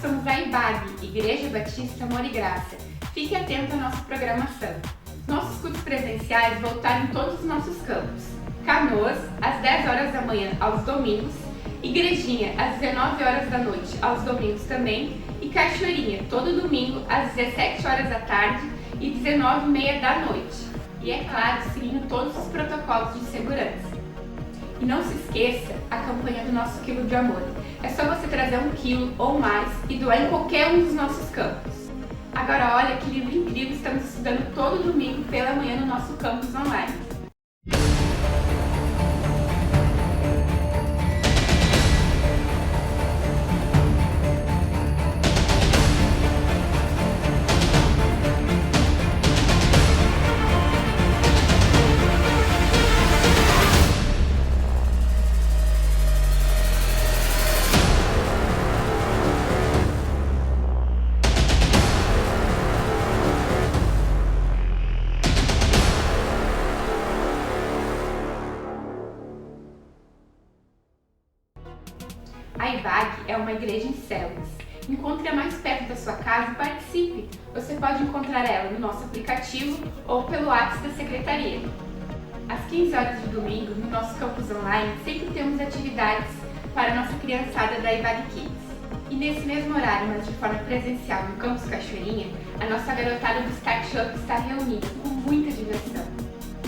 somos a IBAG, Igreja Batista Amor e Graça. Fique atento à nossa programação. Nossos cultos presenciais voltaram em todos os nossos campos. Canoas, às 10 horas da manhã aos domingos, Igrejinha, às 19 horas da noite aos domingos também, e Cachoeirinha, todo domingo, às 17 horas da tarde e 19h30 da noite. E é claro, seguindo todos os protocolos de segurança. E não se esqueça a campanha do nosso quilo de amor. É só você trazer 1 quilo ou mais e doar em qualquer um dos nossos campos. Agora olha que livro incrível estamos estudando todo domingo pela manhã no nosso campus online. A IBAG é uma igreja em células. Encontre-a mais perto da sua casa e participe. Você pode encontrar ela no nosso aplicativo ou pelo WhatsApp da secretaria. Às 15 horas de domingo, no nosso campus online, sempre temos atividades para a nossa criançada da IBAG Kids. E nesse mesmo horário, mas de forma presencial no campus Cachoeirinha, a nossa garotada do Start Up está reunida com muita diversão.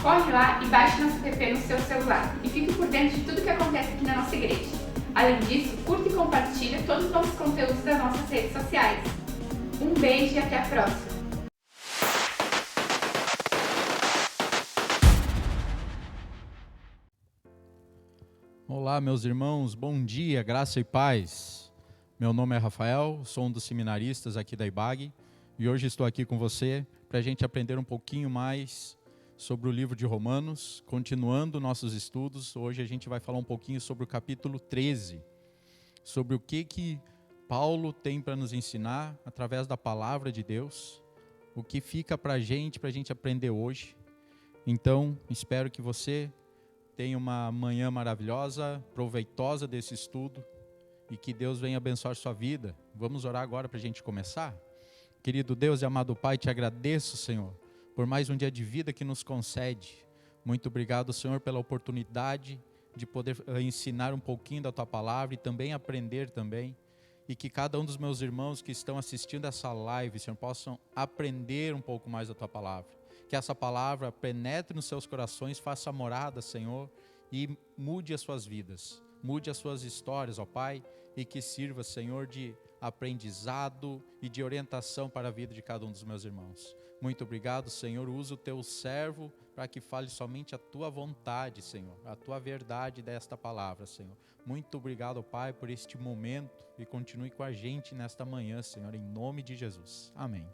Corre lá e baixe nosso app no seu celular e fique por dentro de tudo que acontece aqui na nossa igreja. Além disso, curta e compartilha todos os nossos conteúdos das nossas redes sociais. Um beijo e até a próxima! Olá, meus irmãos, bom dia, graça e paz. Meu nome é Rafael, sou um dos seminaristas aqui da IBAG e hoje estou aqui com você para a gente aprender um pouquinho mais sobre o livro de Romanos. Continuando nossos estudos, hoje a gente vai falar um pouquinho sobre o capítulo 13, sobre o que Paulo tem para nos ensinar através da palavra de Deus, o que fica para a gente aprender hoje. Então, espero que você tenha uma manhã maravilhosa, proveitosa desse estudo e que Deus venha abençoar sua vida. Vamos orar agora para a gente começar? Querido Deus e amado Pai, te agradeço, Senhor, por mais um dia de vida que nos concede. Muito obrigado, Senhor, pela oportunidade de poder ensinar um pouquinho da Tua palavra e também aprender também. E que cada um dos meus irmãos que estão assistindo essa live, Senhor, possam aprender um pouco mais da Tua palavra. Que essa palavra penetre nos seus corações, faça morada, Senhor, e mude as suas vidas. Mude as suas histórias, ó Pai, e que sirva, Senhor, de aprendizado e de orientação para a vida de cada um dos meus irmãos. Muito obrigado, Senhor, usa o teu servo para que fale somente a tua vontade, Senhor, a tua verdade desta palavra, Senhor. Muito obrigado, Pai, por este momento e continue com a gente nesta manhã, Senhor, em nome de Jesus. Amém.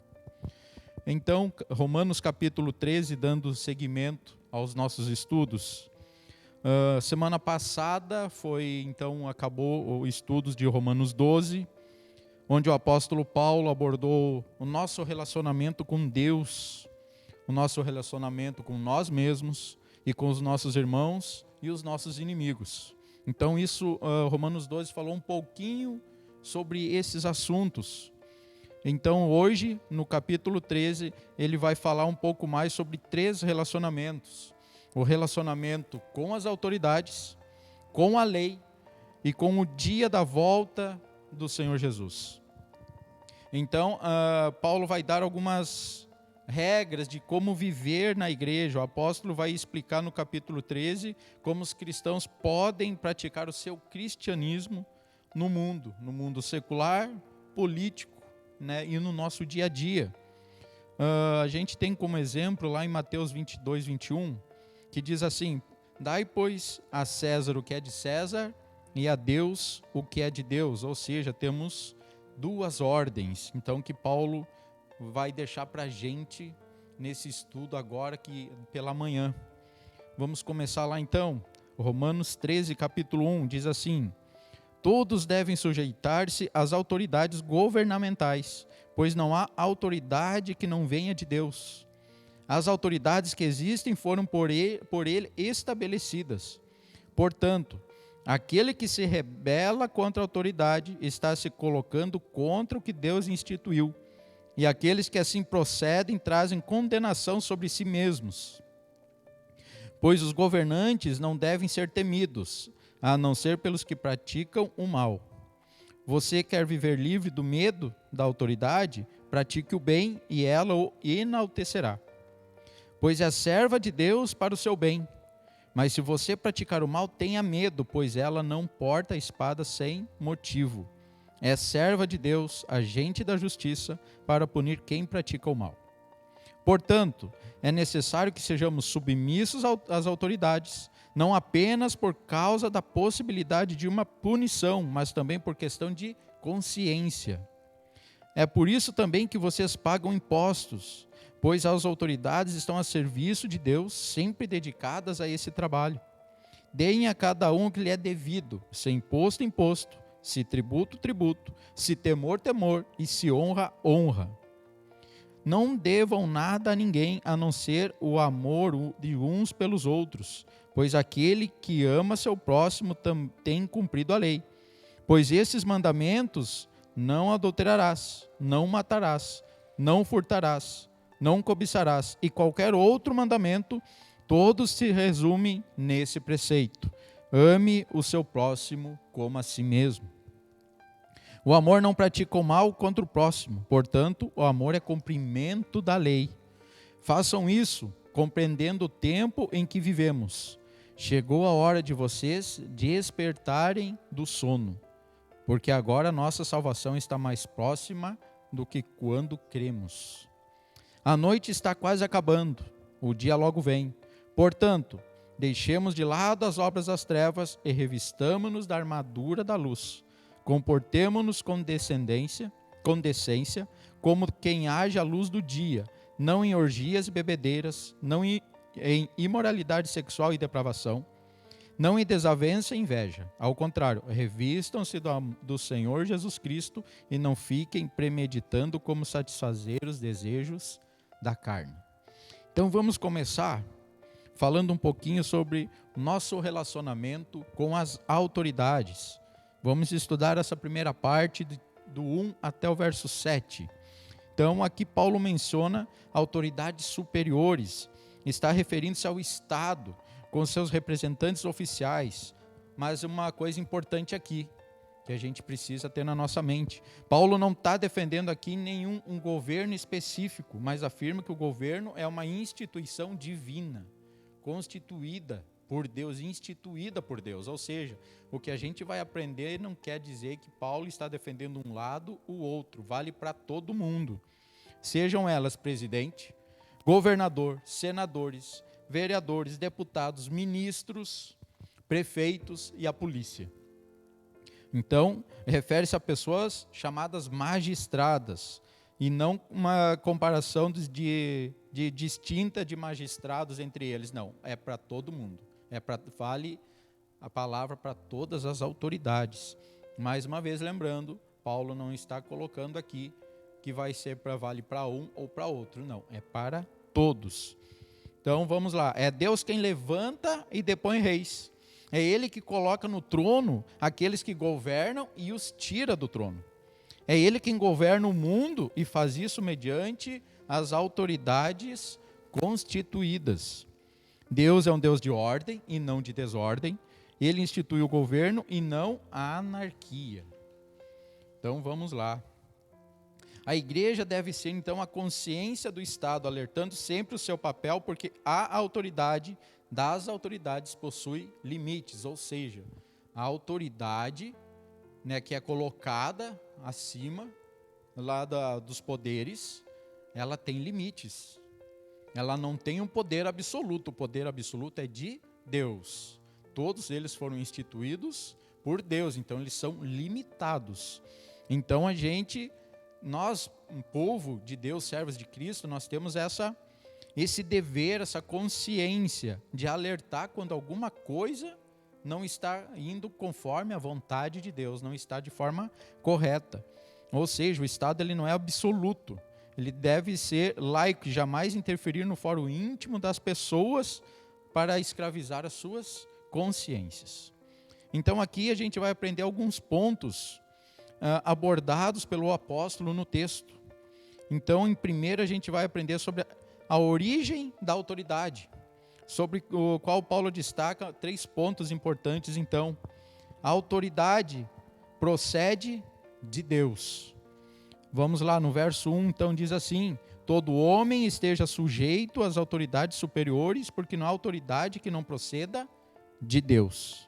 Então, Romanos capítulo 13, dando seguimento aos nossos estudos. Semana passada acabou os estudos de Romanos 12, onde o apóstolo Paulo abordou o nosso relacionamento com Deus, o nosso relacionamento com nós mesmos e com os nossos irmãos e os nossos inimigos. Então Romanos 12 falou um pouquinho sobre esses assuntos. Então hoje, no capítulo 13, ele vai falar um pouco mais sobre 3 relacionamentos. O relacionamento com as autoridades, com a lei e com o dia da volta do Senhor Jesus. Então, Paulo vai dar algumas regras de como viver na igreja. O apóstolo vai explicar no capítulo 13 como os cristãos podem praticar o seu cristianismo no mundo secular, político, né, e no nosso dia a dia. A gente tem como exemplo lá em Mateus 22, 21, que diz assim: dai, pois, a César o que é de César e a Deus o que é de Deus. Ou seja, temos 2 ordens, então, que Paulo vai deixar para a gente nesse estudo agora pela manhã. Vamos começar lá então. Romanos 13, capítulo 1, diz assim: todos devem sujeitar-se às autoridades governamentais, pois não há autoridade que não venha de Deus. As autoridades que existem foram por ele estabelecidas. Portanto, Aquele que se rebela contra a autoridade está se colocando contra o que Deus instituiu. E aqueles que assim procedem trazem condenação sobre si mesmos. Pois os governantes não devem ser temidos, a não ser pelos que praticam o mal. Você quer viver livre do medo da autoridade? Pratique o bem e ela o enaltecerá. Pois é serva de Deus para o seu bem. Mas se você praticar o mal, tenha medo, pois ela não porta a espada sem motivo. É serva de Deus, agente da justiça, para punir quem pratica o mal. Portanto, é necessário que sejamos submissos às autoridades, não apenas por causa da possibilidade de uma punição, mas também por questão de consciência. É por isso também que vocês pagam impostos, pois as autoridades estão a serviço de Deus, sempre dedicadas a esse trabalho. Deem a cada um o que lhe é devido, se imposto, imposto, se tributo, tributo, se temor, temor, e se honra, honra. Não devam nada a ninguém, a não ser o amor de uns pelos outros, pois aquele que ama seu próximo tem cumprido a lei. Pois esses mandamentos: não adulterarás, não matarás, não furtarás, não cobiçarás, e qualquer outro mandamento, todos se resumem nesse preceito: ame o seu próximo como a si mesmo. O amor não pratica o mal contra o próximo, portanto, o amor é cumprimento da lei. Façam isso, compreendendo o tempo em que vivemos. Chegou a hora de vocês despertarem do sono, porque agora nossa salvação está mais próxima do que quando cremos. A noite está quase acabando, o dia logo vem. Portanto, deixemos de lado as obras das trevas e revistamo-nos da armadura da luz. Comportemo-nos com decência, como quem age à luz do dia, não em orgias e bebedeiras, não em imoralidade sexual e depravação, não em desavença e inveja. Ao contrário, revistam-se do Senhor Jesus Cristo e não fiquem premeditando como satisfazer os desejos da carne. Então vamos começar falando um pouquinho sobre nosso relacionamento com as autoridades. Vamos estudar essa primeira parte do 1 até o verso 7. Então aqui Paulo menciona autoridades superiores, está referindo-se ao Estado, com seus representantes oficiais. Mas uma coisa importante aqui, que a gente precisa ter na nossa mente: Paulo não está defendendo aqui nenhum governo específico, mas afirma que o governo é uma instituição divina, constituída por Deus, instituída por Deus. Ou seja, o que a gente vai aprender não quer dizer que Paulo está defendendo um lado ou outro, vale para todo mundo. Sejam elas presidente, governador, senadores, vereadores, deputados, ministros, prefeitos e a polícia. Então, refere-se a pessoas chamadas magistradas, e não uma comparação de distinta de magistrados entre eles, não, é para todo mundo. Vale a palavra para todas as autoridades. Mais uma vez lembrando, Paulo não está colocando aqui que vai ser vale para um ou para outro, não, é para todos. Então vamos lá, é Deus quem levanta e depõe reis. É Ele que coloca no trono aqueles que governam e os tira do trono. É Ele quem governa o mundo e faz isso mediante as autoridades constituídas. Deus é um Deus de ordem e não de desordem. Ele institui o governo e não a anarquia. Então vamos lá. A igreja deve ser então a consciência do Estado, alertando sempre o seu papel, porque a autoridade das autoridades possui limites, ou seja, a autoridade, que é colocada acima lá dos poderes, ela tem limites. Ela não tem um poder absoluto. O poder absoluto é de Deus. Todos eles foram instituídos por Deus, então eles são limitados. Então nós, um povo de Deus, servos de Cristo, nós temos esse dever, essa consciência de alertar quando alguma coisa não está indo conforme a vontade de Deus, não está de forma correta. Ou seja, o Estado ele não é absoluto. Ele deve ser laico, jamais interferir no fórum íntimo das pessoas para escravizar as suas consciências. Então aqui a gente vai aprender alguns pontos abordados pelo apóstolo no texto. Então, em primeiro, a gente vai aprender sobre a origem da autoridade, sobre o qual Paulo destaca 3 pontos importantes. Então, a autoridade procede de Deus. Vamos lá, no verso 1, então, diz assim: todo homem esteja sujeito às autoridades superiores, porque não há autoridade que não proceda de Deus.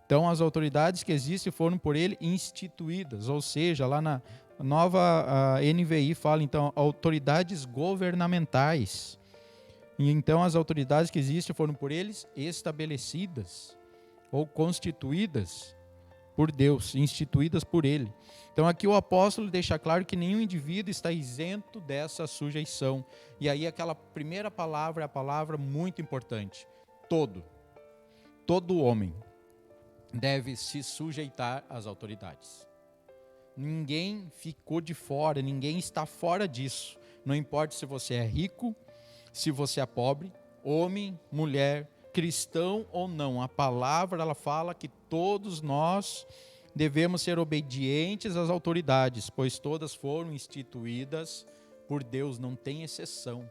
Então, as autoridades que existem foram por ele instituídas, ou seja, lá na nova NVI fala, então, autoridades governamentais. E então, as autoridades que existem foram por eles estabelecidas ou constituídas por Deus, instituídas por ele. Então, aqui o apóstolo deixa claro que nenhum indivíduo está isento dessa sujeição. E aí, aquela primeira palavra é a palavra muito importante: todo. Todo homem deve se sujeitar às autoridades. Ninguém ficou de fora, ninguém está fora disso. Não importa se você é rico, se você é pobre, homem, mulher, cristão ou não. A palavra, ela fala que todos nós devemos ser obedientes às autoridades, pois todas foram instituídas por Deus, não tem exceção.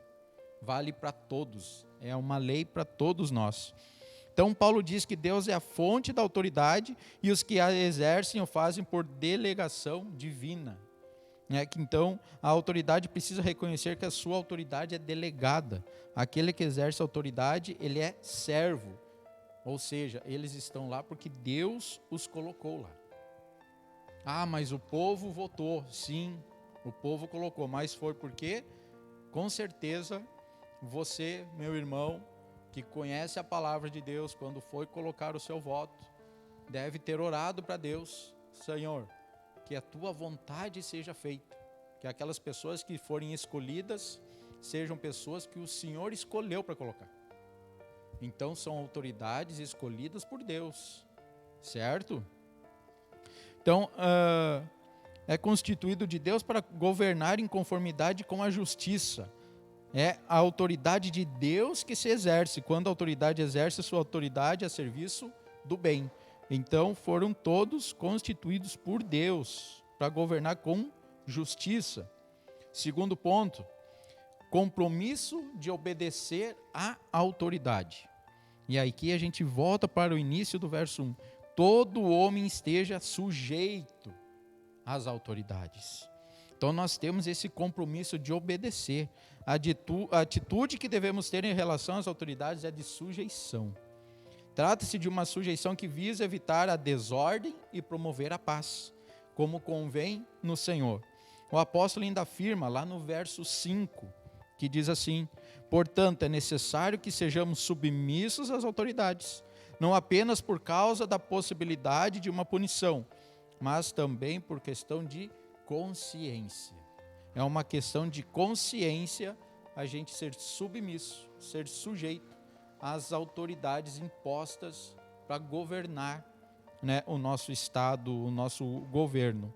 Vale para todos, é uma lei para todos nós. Então, Paulo diz que Deus é a fonte da autoridade e os que a exercem o fazem por delegação divina. Então, a autoridade precisa reconhecer que a sua autoridade é delegada. Aquele que exerce a autoridade, ele é servo. Ou seja, eles estão lá porque Deus os colocou lá. Ah, mas o povo votou. Sim, o povo colocou, mas foi porque, com certeza, você, meu irmão, que conhece a palavra de Deus, quando foi colocar o seu voto, deve ter orado para Deus: Senhor, que a tua vontade seja feita, que aquelas pessoas que forem escolhidas sejam pessoas que o Senhor escolheu para colocar. Então são autoridades escolhidas por Deus, certo? Então é constituído de Deus para governar em conformidade com a justiça. É a autoridade de Deus que se exerce. Quando a autoridade exerce sua autoridade a serviço do bem. Então foram todos constituídos por Deus para governar com justiça. Segundo ponto, compromisso de obedecer à autoridade. E aqui a gente volta para o início do verso 1. Todo homem esteja sujeito às autoridades. Então nós temos esse compromisso de obedecer. A atitude que devemos ter em relação às autoridades é de sujeição. Trata-se de uma sujeição que visa evitar a desordem e promover a paz, como convém no Senhor. O apóstolo ainda afirma lá no verso 5, que diz assim: portanto, é necessário que sejamos submissos às autoridades, não apenas por causa da possibilidade de uma punição, mas também por questão de consciência. É uma questão de consciência a gente ser submisso, ser sujeito às autoridades impostas para governar, o nosso Estado, o nosso governo.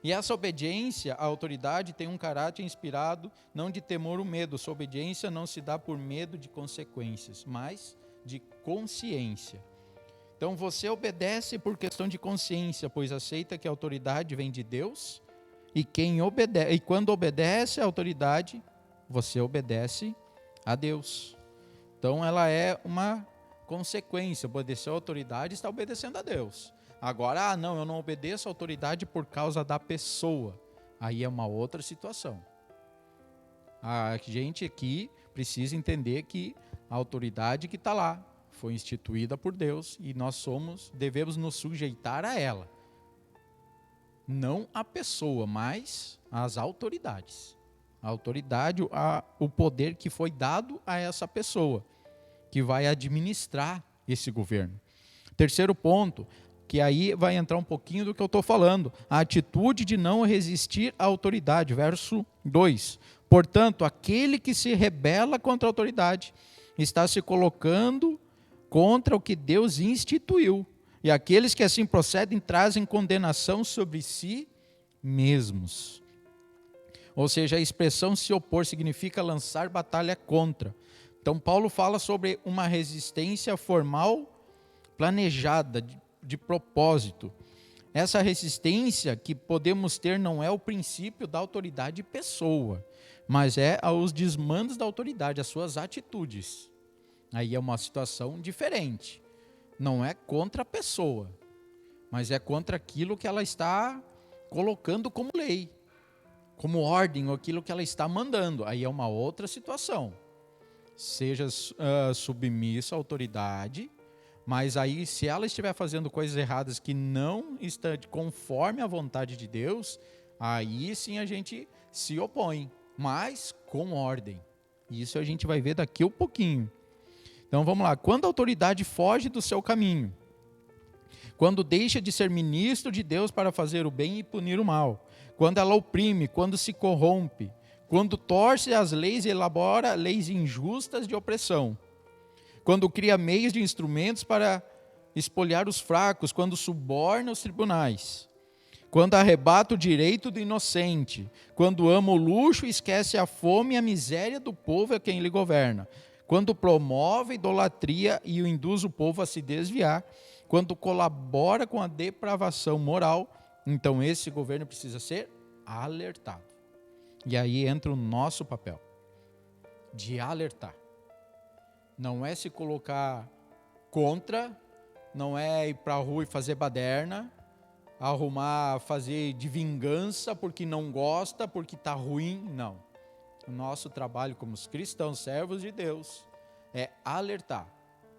E essa obediência à autoridade tem um caráter inspirado não de temor ou medo. Sua obediência não se dá por medo de consequências, mas de consciência. Então você obedece por questão de consciência, pois aceita que a autoridade vem de Deus, e quando obedece à autoridade, você obedece a Deus. Então ela é uma consequência. Obedecer à autoridade está obedecendo a Deus. Agora, não, eu não obedeço à autoridade por causa da pessoa. Aí é uma outra situação. A gente aqui precisa entender que a autoridade que está lá foi instituída por Deus e nós devemos nos sujeitar a ela. Não a pessoa, mas as autoridades. A autoridade, o poder que foi dado a essa pessoa, que vai administrar esse governo. Terceiro ponto, que aí vai entrar um pouquinho do que eu estou falando, a atitude de não resistir à autoridade, verso 2. Portanto, aquele que se rebela contra a autoridade está se colocando contra o que Deus instituiu. E aqueles que assim procedem trazem condenação sobre si mesmos. Ou seja, a expressão se opor significa lançar batalha contra. Então Paulo fala sobre uma resistência formal planejada, de propósito. Essa resistência que podemos ter não é o princípio da autoridade pessoa, mas é aos desmandos da autoridade, as suas atitudes. Aí é uma situação diferente. Não é contra a pessoa, mas é contra aquilo que ela está colocando como lei, como ordem, ou aquilo que ela está mandando. Aí é uma outra situação. Seja submissa à autoridade, mas aí se ela estiver fazendo coisas erradas que não estão conforme a vontade de Deus, aí sim a gente se opõe, mas com ordem. Isso a gente vai ver daqui a um pouquinho. Então vamos lá. Quando a autoridade foge do seu caminho, quando deixa de ser ministro de Deus para fazer o bem e punir o mal, quando ela oprime, quando se corrompe, quando torce as leis e elabora leis injustas de opressão, quando cria meios de instrumentos para espoliar os fracos, quando suborna os tribunais, quando arrebata o direito do inocente, quando ama o luxo e esquece a fome e a miséria do povo a quem ele governa, quando promove a idolatria e o induz o povo a se desviar, quando colabora com a depravação moral, então esse governo precisa ser alertado. E aí entra o nosso papel, de alertar. Não é se colocar contra, não é ir para a rua e fazer baderna, fazer de vingança porque não gosta, porque está ruim, não. O nosso trabalho como os cristãos, servos de Deus, é alertar,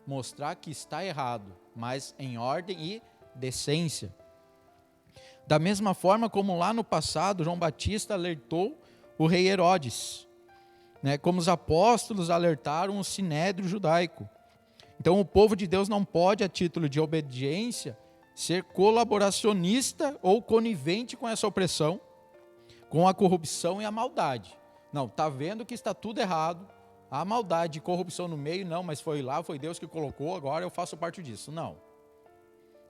mostrar que está errado, mas em ordem e decência. Da mesma forma como lá no passado, João Batista alertou o rei Herodes, como os apóstolos alertaram o sinédrio judaico. Então o povo de Deus não pode, a título de obediência, ser colaboracionista ou conivente com essa opressão, com a corrupção e a maldade. Não, está vendo que está tudo errado, há maldade e corrupção no meio, não, mas foi Deus que colocou, agora eu faço parte disso. Não.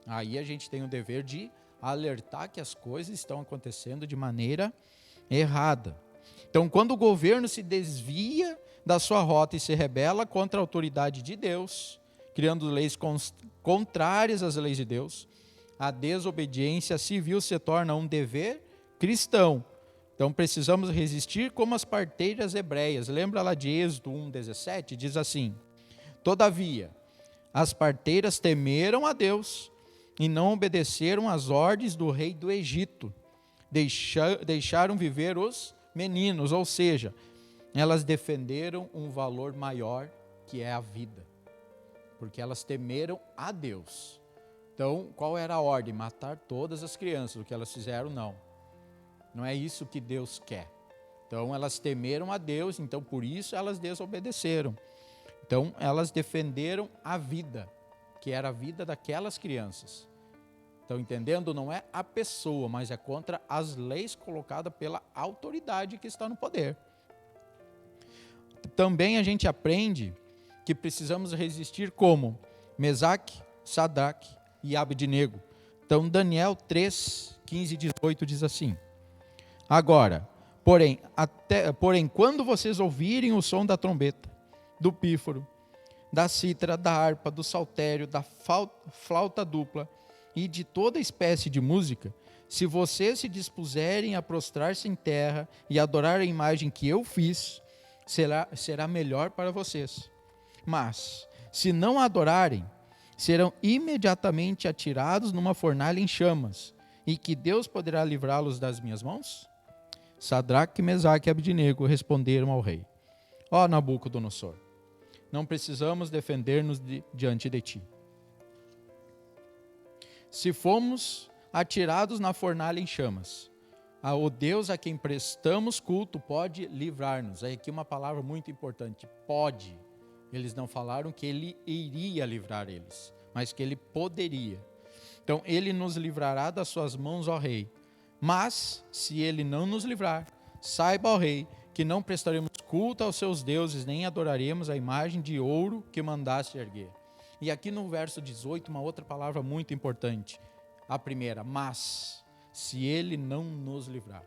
Aí a gente tem o dever de alertar que as coisas estão acontecendo de maneira errada. Então, quando o governo se desvia da sua rota e se rebela contra a autoridade de Deus, criando leis contrárias às leis de Deus, a desobediência civil se torna um dever cristão. Então, precisamos resistir como as parteiras hebreias. Lembra lá de Êxodo 1:17? Diz assim: todavia, as parteiras temeram a Deus e não obedeceram às ordens do rei do Egito. Deixaram viver os meninos, ou seja, elas defenderam um valor maior que é a vida, porque elas temeram a Deus. Então, qual era a ordem? Matar todas as crianças. O que elas fizeram, não. Não é isso que Deus quer. Então, elas temeram a Deus, então por isso elas desobedeceram. Então, elas defenderam a vida, que era a vida daquelas crianças. Estão entendendo? Não é a pessoa, mas é contra as leis colocadas pela autoridade que está no poder. Também a gente aprende que precisamos resistir como Mesaque, Sadraque e Abednego. Então, Daniel 3, 15 e 18 diz assim: agora, porém, quando vocês ouvirem o som da trombeta, do pífaro, da cítara, da harpa, do saltério, da flauta dupla e de toda espécie de música, se vocês se dispuserem a prostrar-se em terra e adorar a imagem que eu fiz, será melhor para vocês. Mas, se não a adorarem, serão imediatamente atirados numa fornalha em chamas, e que Deus poderá livrá-los das minhas mãos? Sadraque, Mesaque e Abednego responderam ao rei: ó Nabucodonosor, não precisamos defender-nos diante de ti. Se fomos atirados na fornalha em chamas, o Deus a quem prestamos culto pode livrar-nos. Aí aqui uma palavra muito importante, pode. Eles não falaram que ele iria livrar eles, mas que ele poderia. Então ele nos livrará das suas mãos, ó rei. Mas, se ele não nos livrar, saiba, ó rei, que não prestaremos culto aos seus deuses, nem adoraremos a imagem de ouro que mandaste erguer. E aqui no verso 18, uma outra palavra muito importante. A primeira, mas, se ele não nos livrar.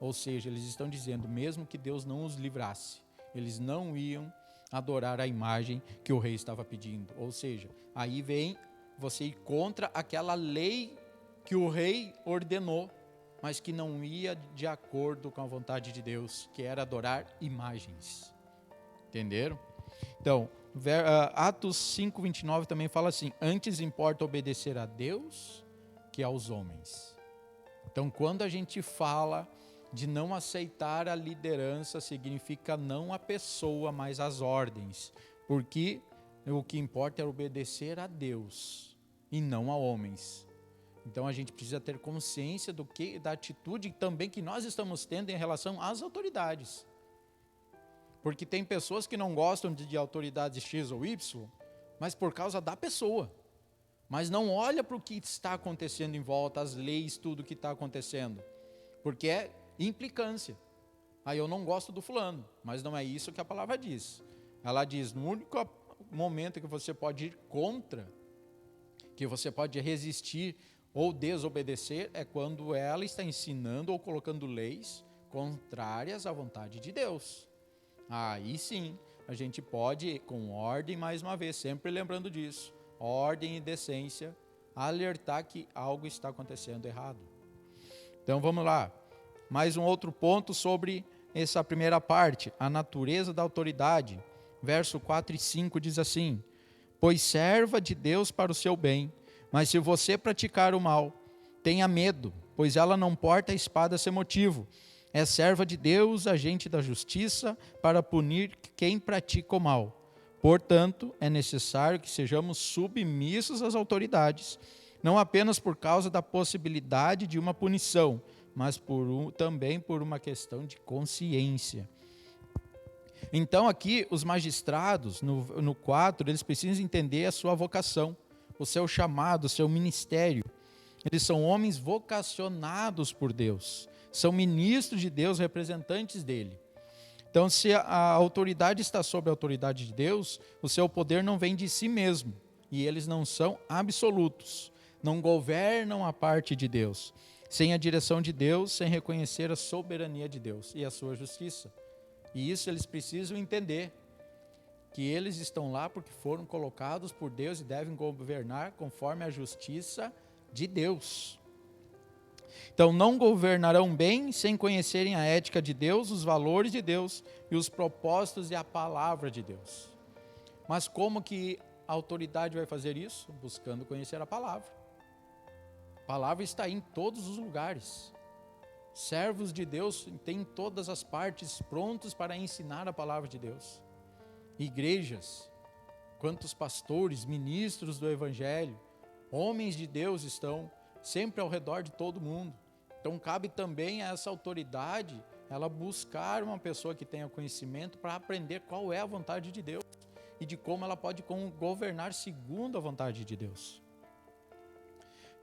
Ou seja, eles estão dizendo, mesmo que Deus não os livrasse, eles não iam adorar a imagem que o rei estava pedindo. Ou seja, aí vem você ir contra aquela lei que o rei ordenou, mas que não ia de acordo com a vontade de Deus, que era adorar imagens. Entenderam? Então, Atos 5:29 também fala assim: antes importa obedecer a Deus que aos homens. Então, quando a gente fala de não aceitar a liderança, significa não a pessoa, mas as ordens, porque o que importa é obedecer a Deus e não a homens. Então a gente precisa ter consciência da atitude também que nós estamos tendo em relação às autoridades. Porque tem pessoas que não gostam de autoridades X ou Y, mas por causa da pessoa. Mas não olha para o que está acontecendo em volta, as leis, tudo que está acontecendo. Porque é implicância. Aí eu não gosto do fulano, mas não é isso que a palavra diz. Ela diz, no único momento que você pode ir contra, que você pode resistir ou desobedecer, é quando ela está ensinando ou colocando leis contrárias à vontade de Deus. Aí sim, a gente pode, com ordem, mais uma vez, sempre lembrando disso, ordem e decência, alertar que algo está acontecendo errado. Então vamos lá, mais um outro ponto sobre essa primeira parte, a natureza da autoridade. Verso 4 e 5 diz assim: pois serva de Deus para o seu bem, mas se você praticar o mal, tenha medo, pois ela não porta a espada sem motivo. É serva de Deus, agente da justiça, para punir quem pratica o mal. Portanto, é necessário que sejamos submissos às autoridades, não apenas por causa da possibilidade de uma punição, mas também por uma questão de consciência. Então aqui os magistrados, no 4, eles precisam entender a sua vocação, o seu chamado, o seu ministério. Eles são homens vocacionados por Deus, são ministros de Deus, representantes dele. Então, se a autoridade está sob a autoridade de Deus, o seu poder não vem de si mesmo, e eles não são absolutos, não governam a parte de Deus, sem a direção de Deus, sem reconhecer a soberania de Deus e a sua justiça. E isso eles precisam entender, que eles estão lá porque foram colocados por Deus e devem governar conforme a justiça de Deus. Então, não governarão bem sem conhecerem a ética de Deus, os valores de Deus e os propósitos e a palavra de Deus. Mas como que a autoridade vai fazer isso? Buscando conhecer a palavra. A palavra está em todos os lugares. Servos de Deus têm todas as partes prontos para ensinar a palavra de Deus. Igrejas, quantos pastores, ministros do Evangelho, homens de Deus estão sempre ao redor de todo mundo. Então cabe também a essa autoridade, ela buscar uma pessoa que tenha conhecimento para aprender qual é a vontade de Deus e de como ela pode governar segundo a vontade de Deus.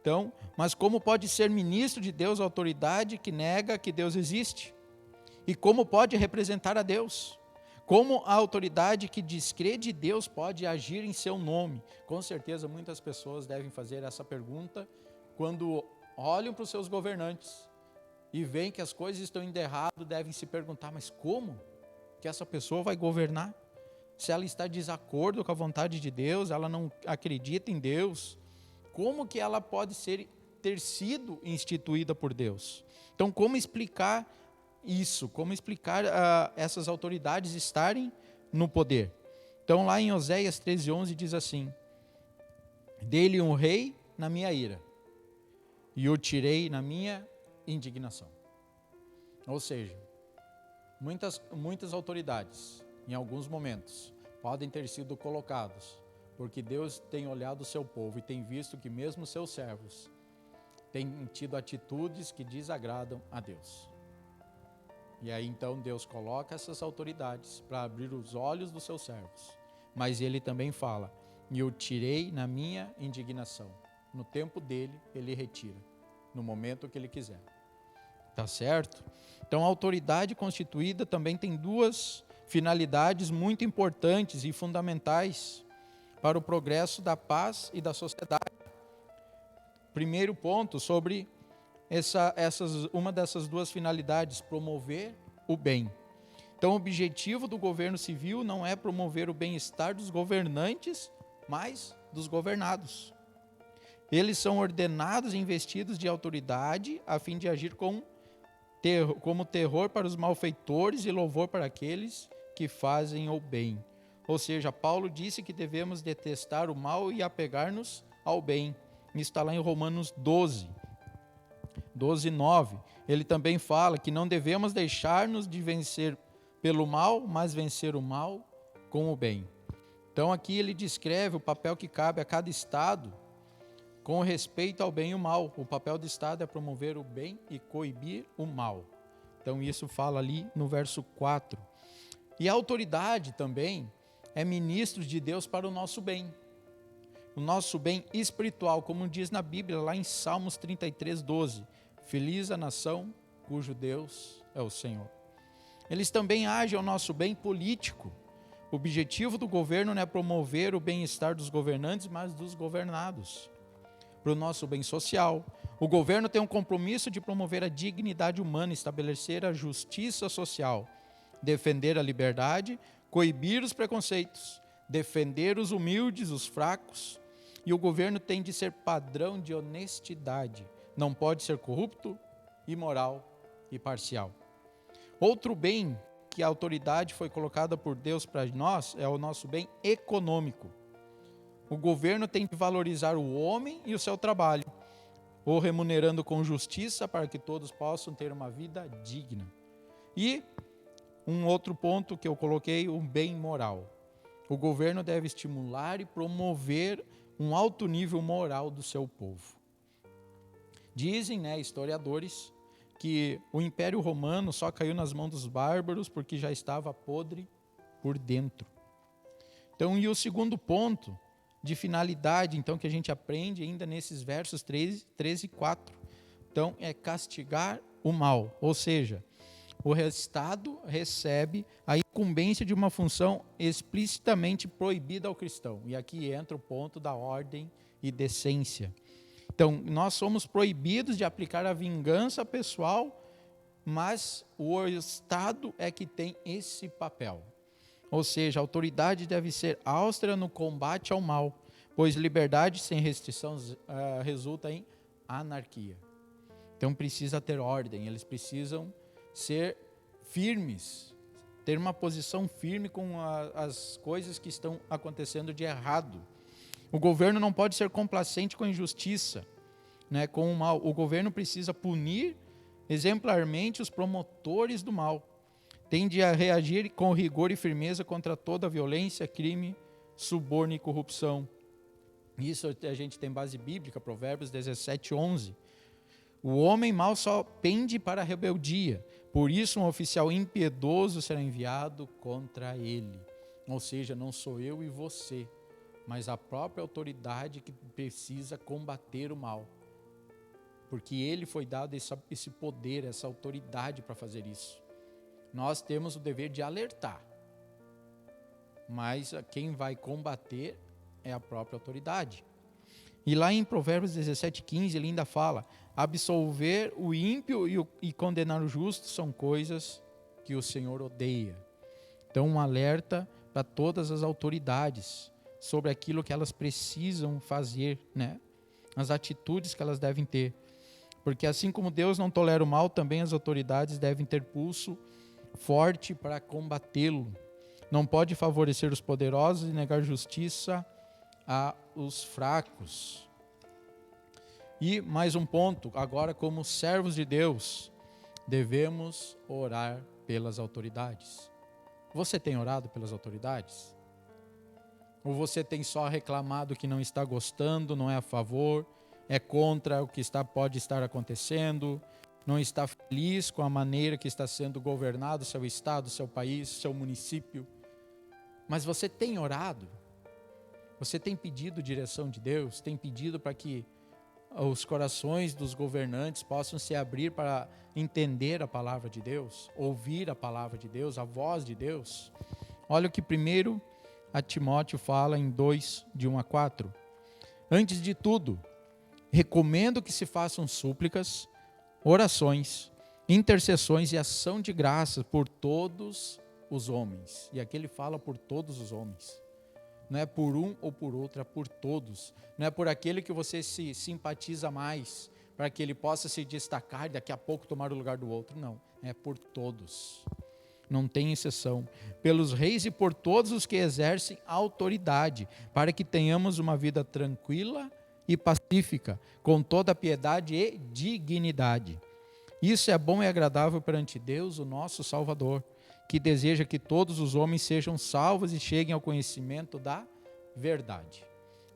Então, mas como pode ser ministro de Deus a autoridade que nega que Deus existe? E como pode representar a Deus? Como a autoridade que descrede Deus pode agir em seu nome? Com certeza muitas pessoas devem fazer essa pergunta quando olham para os seus governantes e veem que as coisas estão indo errado, devem se perguntar, mas como que essa pessoa vai governar? Se ela está em desacordo com a vontade de Deus, ela não acredita em Deus, como que ela pode ter sido instituída por Deus? Então, como explicar isso? Como explicar essas autoridades estarem no poder? Então, lá em Oséias 13:11 diz assim: dei-lhe um rei na minha ira, e o tirei na minha indignação. Ou seja, muitas autoridades, em alguns momentos, podem ter sido colocados, porque Deus tem olhado o seu povo e tem visto que mesmo seus servos têm tido atitudes que desagradam a Deus. E aí então Deus coloca essas autoridades para abrir os olhos dos seus servos. Mas ele também fala, e eu tirei na minha indignação. No tempo dele, ele retira, no momento que ele quiser. Tá certo? Então a autoridade constituída também tem duas finalidades muito importantes e fundamentais para o progresso da paz e da sociedade. Primeiro ponto sobre uma dessas duas finalidades, promover o bem. Então o objetivo do governo civil não é promover o bem-estar dos governantes, mas dos governados. Eles são ordenados e investidos de autoridade a fim de agir como terror para os malfeitores e louvor para aqueles que fazem o bem. Ou seja, Paulo disse que devemos detestar o mal e apegar-nos ao bem. Isso está lá em Romanos 12:9. Ele também fala que não devemos deixar-nos de vencer pelo mal, mas vencer o mal com o bem. Então aqui ele descreve o papel que cabe a cada estado com respeito ao bem e o mal. O papel do estado é promover o bem e coibir o mal. Então isso fala ali no verso 4. E a autoridade também é ministro de Deus para o nosso bem. O nosso bem espiritual, como diz na Bíblia, lá em Salmos 33:12. Feliz a nação cujo Deus é o Senhor. Eles também agem ao nosso bem político. O objetivo do governo não é promover o bem-estar dos governantes, mas dos governados. Para o nosso bem social, o governo tem um compromisso de promover a dignidade humana, estabelecer a justiça social, defender a liberdade, coibir os preconceitos, defender os humildes, os fracos. E o governo tem de ser padrão de honestidade. Não pode ser corrupto, imoral e parcial. Outro bem que a autoridade foi colocada por Deus para nós é o nosso bem econômico. O governo tem de valorizar o homem e o seu trabalho, o remunerando com justiça para que todos possam ter uma vida digna. E um outro ponto que eu coloquei, um bem moral. O governo deve estimular e promover um alto nível moral do seu povo. Dizem, historiadores, que o Império Romano só caiu nas mãos dos bárbaros porque já estava podre por dentro. Então, e o segundo ponto de finalidade, então, que a gente aprende ainda nesses versos 13 e 4. Então, é castigar o mal, ou seja, o Estado recebe a incumbência de uma função explicitamente proibida ao cristão. E aqui entra o ponto da ordem e decência. Então, nós somos proibidos de aplicar a vingança pessoal, mas o Estado é que tem esse papel. Ou seja, a autoridade deve ser austera no combate ao mal, pois liberdade sem restrições resulta em anarquia. Então, precisa ter ordem, eles precisam ser firmes, ter uma posição firme com as coisas que estão acontecendo de errado. O governo não pode ser complacente com a injustiça, com o mal. O governo precisa punir exemplarmente os promotores do mal. Tem de reagir com rigor e firmeza contra toda a violência, crime, suborno e corrupção. Isso a gente tem base bíblica, Provérbios 17:11. O homem mau só pende para a rebeldia, por isso um oficial impiedoso será enviado contra ele. Ou seja, não sou eu e você, mas a própria autoridade que precisa combater o mal. Porque ele foi dado esse poder, essa autoridade para fazer isso. Nós temos o dever de alertar, mas quem vai combater é a própria autoridade. E lá em Provérbios 17:15 ele ainda fala: absolver o ímpio e condenar o justo são coisas que o Senhor odeia. Então um alerta para todas as autoridades sobre aquilo que elas precisam fazer, as atitudes que elas devem ter. Porque assim como Deus não tolera o mal, também as autoridades devem ter pulso forte para combatê-lo. Não pode favorecer os poderosos e negar justiça aos fracos. E mais um ponto, agora como servos de Deus, devemos orar pelas autoridades. Você tem orado pelas autoridades? Ou você tem só reclamado que não está gostando, não é a favor, é contra o que pode estar acontecendo, não está feliz com a maneira que está sendo governado seu estado, seu país, seu município? Mas você tem orado? Você tem pedido direção de Deus? Tem pedido para que os corações dos governantes possam se abrir para entender a palavra de Deus, ouvir a palavra de Deus, a voz de Deus? Olha o que primeiro a Timóteo fala em 2, de 1 a 4. Antes de tudo, recomendo que se façam súplicas, orações, intercessões e ação de graças por todos os homens. E aqui ele fala por todos os homens. Não é por um ou por outro, é por todos. Não é por aquele que você se simpatiza mais, para que ele possa se destacar e daqui a pouco tomar o lugar do outro. Não, é por todos. Não tem exceção. Pelos reis e por todos os que exercem autoridade, para que tenhamos uma vida tranquila e pacífica, com toda piedade e dignidade. Isso é bom e agradável perante Deus, o nosso Salvador, que deseja que todos os homens sejam salvos e cheguem ao conhecimento da verdade.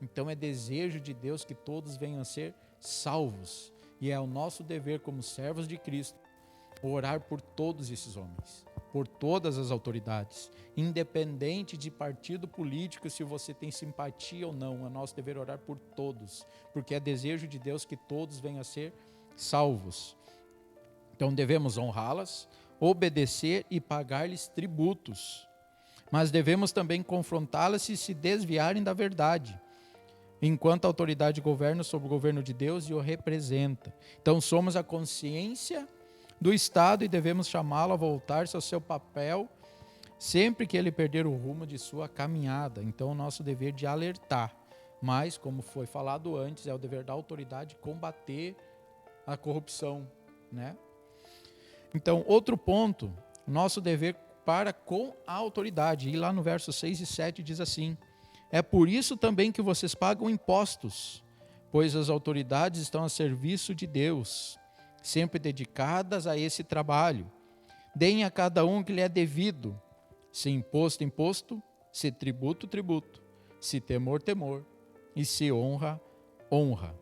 Então é desejo de Deus que todos venham a ser salvos. E é o nosso dever como servos de Cristo orar por todos esses homens, por todas as autoridades, independente de partido político, se você tem simpatia ou não, é nosso dever orar por todos, porque é desejo de Deus que todos venham a ser salvos. Então devemos honrá-las, obedecer e pagar-lhes tributos, mas devemos também confrontá-las se desviarem da verdade, enquanto a autoridade governa sobre o governo de Deus e o representa. Então somos a consciência do Estado e devemos chamá-lo a voltar-se ao seu papel sempre que ele perder o rumo de sua caminhada. Então, o nosso dever de alertar, mas, como foi falado antes, é o dever da autoridade combater a corrupção, né? Então, outro ponto, nosso dever para com a autoridade, e lá no verso 6 e 7 diz assim: é por isso também que vocês pagam impostos, pois as autoridades estão a serviço de Deus, sempre dedicadas a esse trabalho. Deem a cada um o que lhe é devido, se imposto, imposto, se tributo, tributo, se temor, temor, e se honra, honra.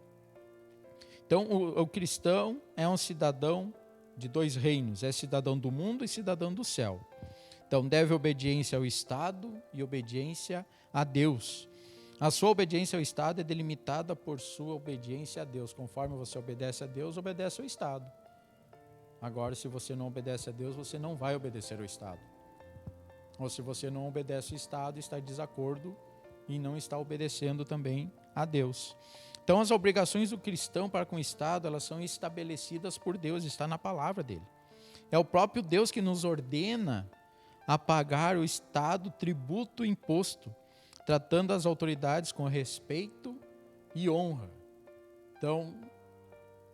Então, o cristão é um cidadão de dois reinos, é cidadão do mundo e cidadão do céu. Então, deve obediência ao Estado e obediência a Deus. A sua obediência ao Estado é delimitada por sua obediência a Deus. Conforme você obedece a Deus, obedece ao Estado. Agora, se você não obedece a Deus, você não vai obedecer ao Estado. Ou se você não obedece ao Estado, está em desacordo e não está obedecendo também a Deus. Então, as obrigações do cristão para com o Estado, elas são estabelecidas por Deus, está na palavra dele. É o próprio Deus que nos ordena a pagar o Estado, tributo e imposto, tratando as autoridades com respeito e honra. Então,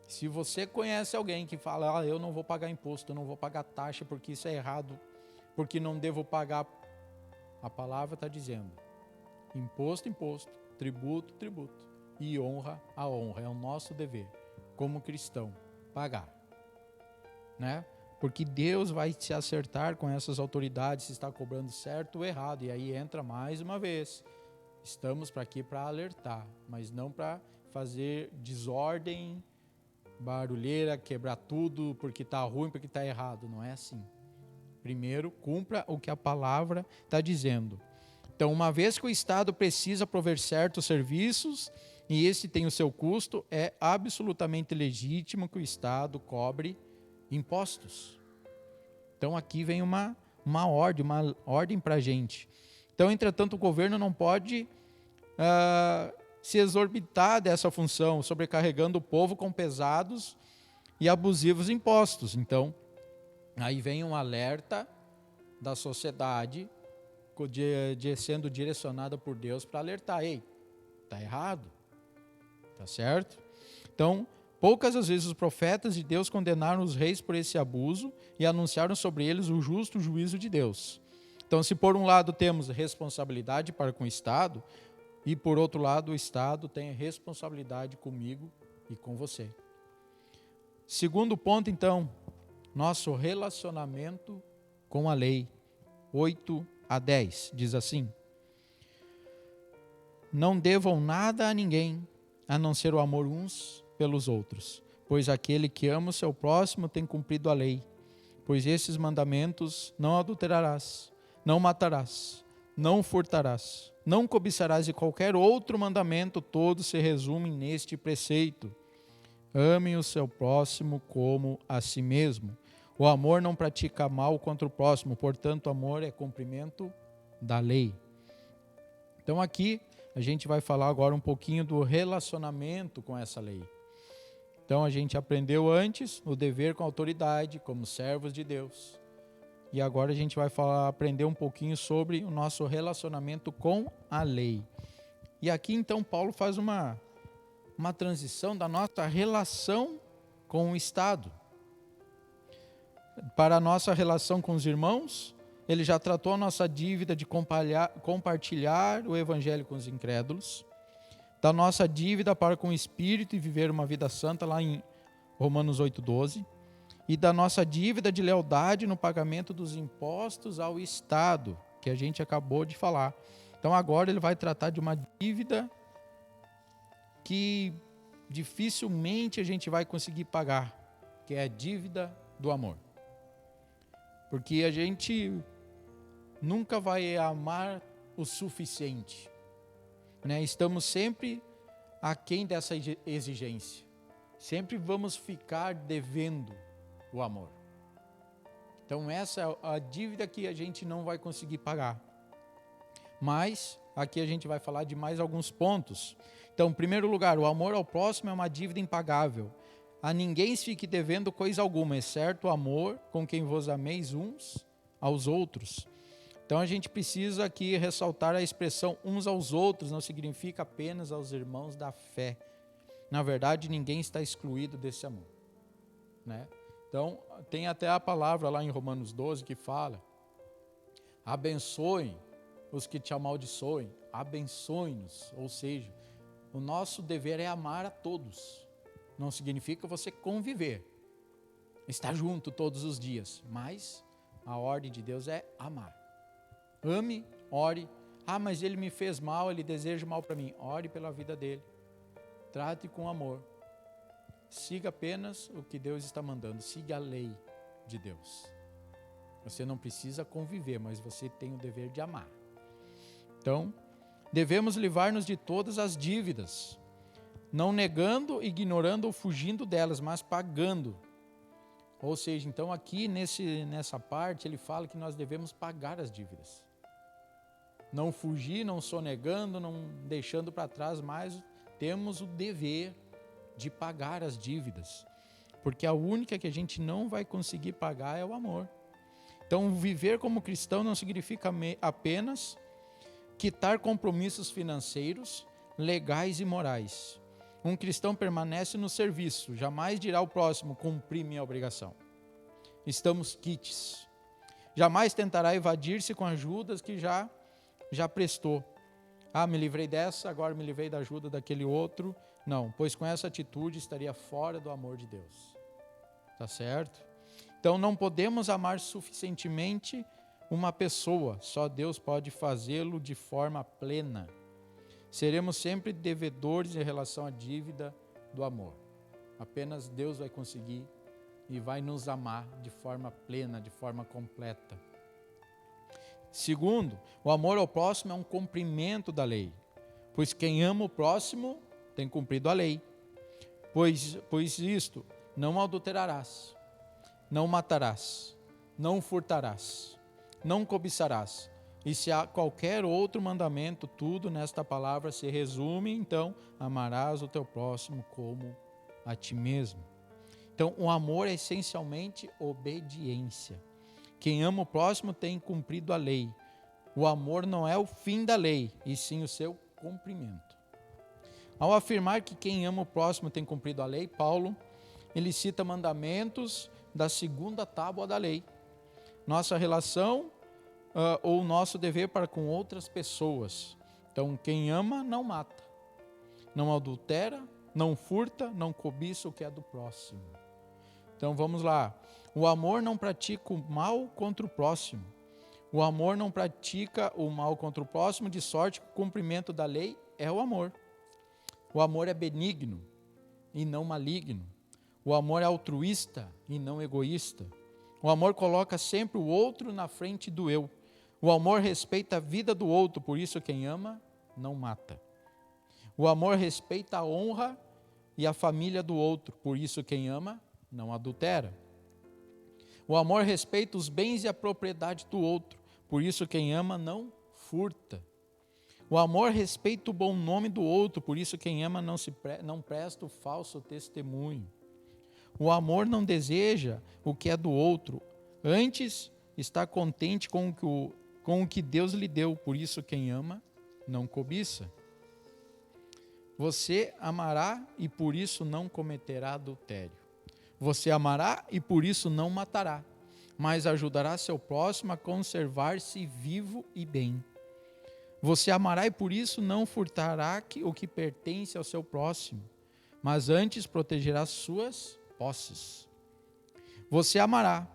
se você conhece alguém que fala, eu não vou pagar imposto, eu não vou pagar taxa porque isso é errado, porque não devo pagar, a palavra está dizendo, imposto, imposto, tributo, tributo, e honra, a honra. É o nosso dever, como cristão, pagar. Né? Porque Deus vai se acertar com essas autoridades, se está cobrando certo ou errado. E aí entra mais uma vez. Estamos aqui para alertar, mas não para fazer desordem, barulheira, quebrar tudo porque está ruim, porque está errado. Não é assim. Primeiro, cumpra o que a palavra está dizendo. Então, uma vez que o Estado precisa prover certos serviços, e esse tem o seu custo, é absolutamente legítimo que o Estado cobre impostos. Então aqui vem uma ordem para a gente. Então, entretanto, o governo não pode se exorbitar dessa função, sobrecarregando o povo com pesados e abusivos impostos. Então, aí vem um alerta da sociedade sendo direcionada por Deus para alertar, ei, está errado, está certo? Então, poucas as vezes os profetas de Deus condenaram os reis por esse abuso e anunciaram sobre eles o justo juízo de Deus. Então, se por um lado temos responsabilidade para com o Estado, e por outro lado o Estado tem responsabilidade comigo e com você. Segundo ponto, então, nosso relacionamento com a lei. 8 a 10, diz assim: não devam nada a ninguém, a não ser o amor uns pelos outros, pois aquele que ama o seu próximo tem cumprido a lei. Pois esses mandamentos: não adulterarás, não matarás, não furtarás, não cobiçarás, e qualquer outro mandamento, todos se resumem neste preceito: ame o seu próximo como a si mesmo. O amor não pratica mal contra o próximo, portanto, o amor é cumprimento da lei. Então aqui a gente vai falar agora um pouquinho do relacionamento com essa lei. Então a gente aprendeu antes o dever com a autoridade, como servos de Deus. E agora a gente vai aprender um pouquinho sobre o nosso relacionamento com a lei. E aqui então Paulo faz uma transição da nossa relação com o Estado. Para a nossa relação com os irmãos, ele já tratou a nossa dívida de compartilhar o evangelho com os incrédulos, da nossa dívida para com o Espírito e viver uma vida santa, lá em Romanos 8,12, e da nossa dívida de lealdade no pagamento dos impostos ao Estado, que a gente acabou de falar. Então agora ele vai tratar de uma dívida que dificilmente a gente vai conseguir pagar, que é a dívida do amor. Porque a gente nunca vai amar o suficiente, né? Estamos sempre aquém dessa exigência. Sempre vamos ficar devendo o amor. Então essa é a dívida que a gente não vai conseguir pagar. Mas aqui a gente vai falar de mais alguns pontos. Então, em primeiro lugar, o amor ao próximo é uma dívida impagável. A ninguém se fique devendo coisa alguma, exceto o amor com quem vos ameis uns aos outros. Então a gente precisa aqui ressaltar a expressão uns aos outros, não significa apenas aos irmãos da fé. Na verdade, ninguém está excluído desse amor, né? Então, tem até a palavra lá em Romanos 12 que fala: abençoem os que te amaldiçoem, abençoe-nos. Ou seja, o nosso dever é amar a todos. Não significa você conviver, estar junto todos os dias, mas a ordem de Deus é amar. Ame, ore. Ah, mas ele me fez mal, ele deseja mal para mim. Ore pela vida dele. Trate com amor. Siga apenas o que Deus está mandando. Siga a lei de Deus. Você não precisa conviver, mas você tem o dever de amar. Então, devemos livrar-nos de todas as dívidas, não negando, ignorando ou fugindo delas, mas pagando. Ou seja, então aqui nessa parte ele fala que nós devemos pagar as dívidas. Não fugir, não sonegando, não deixando para trás, mas temos o dever de pagar as dívidas, porque a única que a gente não vai conseguir pagar é o amor. Então, viver como cristão não significa apenas quitar compromissos financeiros, legais e morais. Um cristão permanece no serviço, jamais dirá ao próximo, cumpri minha obrigação. Estamos quites. Jamais tentará evadir-se com ajudas que já prestou. Ah, me livrei dessa, agora me livrei da ajuda daquele outro. Não, pois com essa atitude estaria fora do amor de Deus. Tá certo? Então não podemos amar suficientemente uma pessoa, só Deus pode fazê-lo de forma plena. Seremos sempre devedores em relação à dívida do amor. Apenas Deus vai conseguir e vai nos amar de forma plena, de forma completa. Segundo, o amor ao próximo é um cumprimento da lei, pois quem ama o próximo tem cumprido a lei. Pois isto, não adulterarás, não matarás, não furtarás, não cobiçarás. E se há qualquer outro mandamento, tudo nesta palavra se resume, então, amarás o teu próximo como a ti mesmo. Então, o amor é essencialmente obediência. Quem ama o próximo tem cumprido a lei. O amor não é o fim da lei, e sim o seu cumprimento. Ao afirmar que quem ama o próximo tem cumprido a lei, Paulo, ele cita mandamentos da segunda tábua da lei. Nossa relação ou nosso dever para com outras pessoas. Então, quem ama não mata, não adultera, não furta, não cobiça o que é do próximo. Então, vamos lá. O amor não pratica o mal contra o próximo. O amor não pratica o mal contra o próximo, de sorte que o cumprimento da lei é o amor. O amor é benigno e não maligno. O amor é altruísta e não egoísta. O amor coloca sempre o outro na frente do eu. O amor respeita a vida do outro, por isso quem ama não mata. O amor respeita a honra e a família do outro, por isso quem ama não adultera. O amor respeita os bens e a propriedade do outro, por isso quem ama não furta. O amor respeita o bom nome do outro, por isso quem ama não presta o falso testemunho. O amor não deseja o que é do outro, antes está contente com o que Deus lhe deu. Por isso, quem ama, não cobiça. Você amará e por isso não cometerá adultério. Você amará e por isso não matará, mas ajudará seu próximo a conservar-se vivo e bem. Você amará e por isso não furtará o que pertence ao seu próximo, mas antes protegerá suas posses. Você amará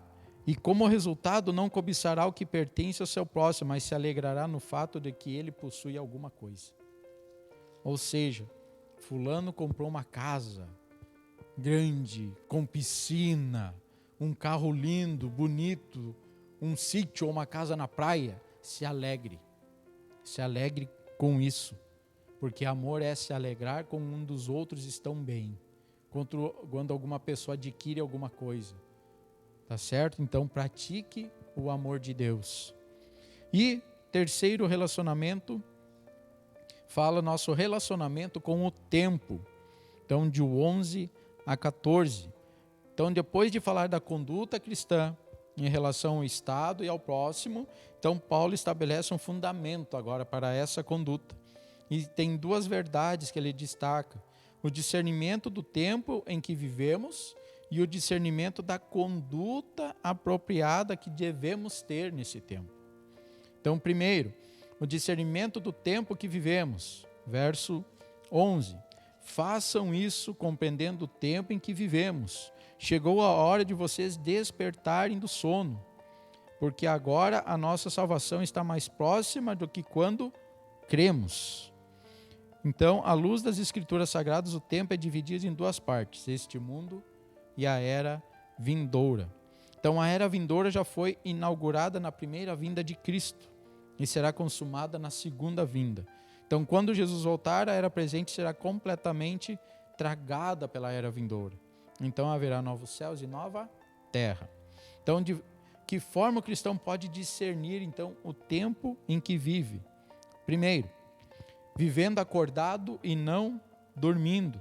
e como resultado não cobiçará o que pertence ao seu próximo, mas se alegrará no fato de que ele possui alguma coisa. Ou seja, fulano comprou uma casa grande, com piscina, um carro lindo, bonito, um sítio ou uma casa na praia. Se alegre com isso, porque amor é se alegrar com um dos outros estão bem, quando alguma pessoa adquire alguma coisa, tá certo? Então pratique o amor de Deus. E terceiro relacionamento, fala nosso relacionamento com o tempo. Então, de 11 a 14. Então, depois de falar da conduta cristã em relação ao Estado e ao próximo, então Paulo estabelece um fundamento agora para essa conduta. E tem duas verdades que ele destaca: o discernimento do tempo em que vivemos e o discernimento da conduta apropriada que devemos ter nesse tempo. Então, primeiro, o discernimento do tempo que vivemos. Verso 11. Façam isso compreendendo o tempo em que vivemos. Chegou a hora de vocês despertarem do sono, porque agora a nossa salvação está mais próxima do que quando cremos. Então, à luz das Escrituras Sagradas, o tempo é dividido em duas partes: este mundo e a era vindoura. Então, a era vindoura já foi inaugurada na primeira vinda de Cristo e será consumada na segunda vinda. Então, quando Jesus voltar, a era presente será completamente tragada pela era vindoura. Então, haverá novos céus e nova terra. Então, de que forma o cristão pode discernir, então, o tempo em que vive? Primeiro, vivendo acordado e não dormindo.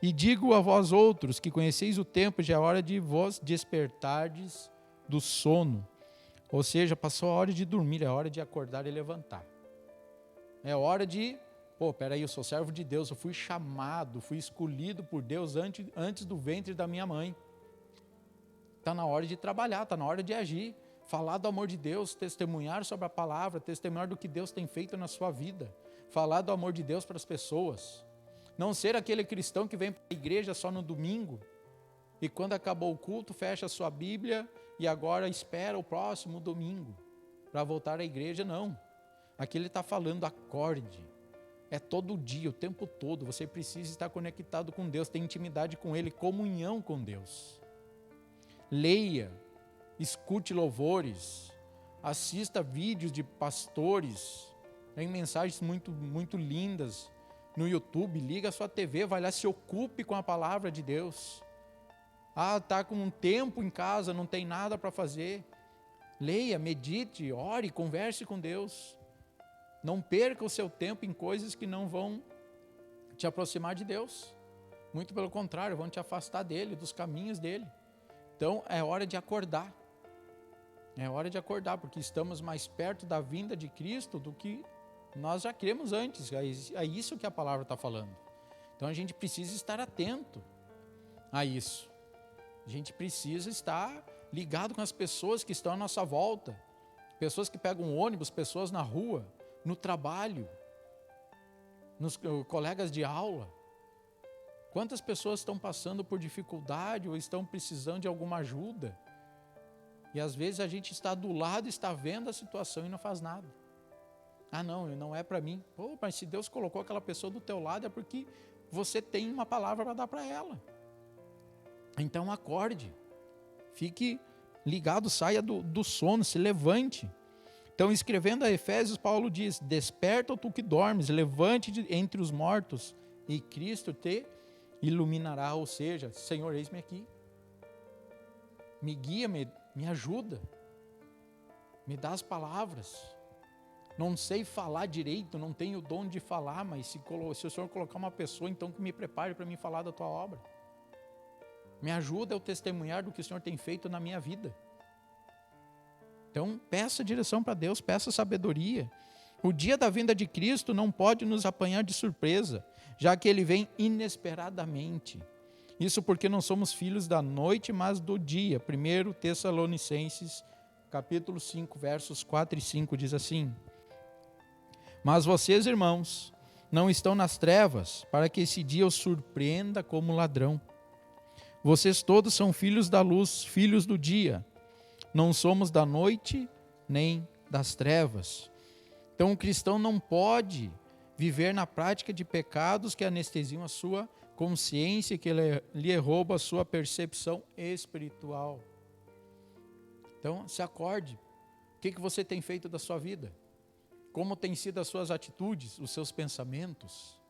E digo a vós outros, que conheceis o tempo, já é hora de vos despertardes do sono. Ou seja, passou a hora de dormir, é hora de acordar e levantar. É hora de, peraí, eu sou servo de Deus, eu fui chamado, fui escolhido por Deus antes do ventre da minha mãe. Está na hora de trabalhar, está na hora de agir, falar do amor de Deus, testemunhar sobre a palavra, testemunhar do que Deus tem feito na sua vida, falar do amor de Deus para as pessoas. Não ser aquele cristão que vem para a igreja só no domingo e quando acabou o culto fecha a sua Bíblia e agora espera o próximo domingo para voltar à igreja. Não. Aqui ele está falando, acorde. É todo dia, o tempo todo. Você precisa estar conectado com Deus, ter intimidade com Ele, comunhão com Deus. Leia, escute louvores, assista vídeos de pastores, tem mensagens muito, muito lindas no YouTube. Liga a sua TV, vai lá, se ocupe com a palavra de Deus. Está com um tempo em casa, não tem nada para fazer. Leia, medite, ore, converse com Deus. Não perca o seu tempo em coisas que não vão te aproximar de Deus. Muito pelo contrário, vão te afastar dele, dos caminhos dele. Então é hora de acordar. É hora de acordar, porque estamos mais perto da vinda de Cristo do que nós já cremos antes. É isso que a palavra está falando. Então a gente precisa estar atento a isso. A gente precisa estar ligado com as pessoas que estão à nossa volta. Pessoas que pegam ônibus, pessoas na rua, no trabalho, nos colegas de aula. Quantas pessoas estão passando por dificuldade ou estão precisando de alguma ajuda? E às vezes a gente está do lado, está vendo a situação e não faz nada. Não é para mim. Mas se Deus colocou aquela pessoa do teu lado é porque você tem uma palavra para dar para ela. Então acorde, fique ligado, saia do sono, se levante. Então, escrevendo a Efésios, Paulo diz: desperta, tu que dormes, levante entre os mortos e Cristo te iluminará. Ou seja, Senhor, eis-me aqui, me guia, me ajuda, me dá as palavras. Não sei falar direito, não tenho o dom de falar, mas se o Senhor colocar uma pessoa, então que me prepare para me falar da tua obra. Me ajuda a eu testemunhar do que o Senhor tem feito na minha vida. Então, peça direção para Deus, peça sabedoria. O dia da vinda de Cristo não pode nos apanhar de surpresa, já que ele vem inesperadamente. Isso porque não somos filhos da noite, mas do dia. 1 Tessalonicenses, capítulo 5, versos 4 e 5, diz assim: Mas vocês, irmãos, não estão nas trevas, para que esse dia os surpreenda como ladrão. Vocês todos são filhos da luz, filhos do dia. Não somos da noite, nem das trevas. Então, o cristão não pode viver na prática de pecados que anestesiam a sua consciência e que lhe rouba a sua percepção espiritual. Então, se acorde. O que você tem feito da sua vida? Como têm sido as suas atitudes, os seus pensamentos?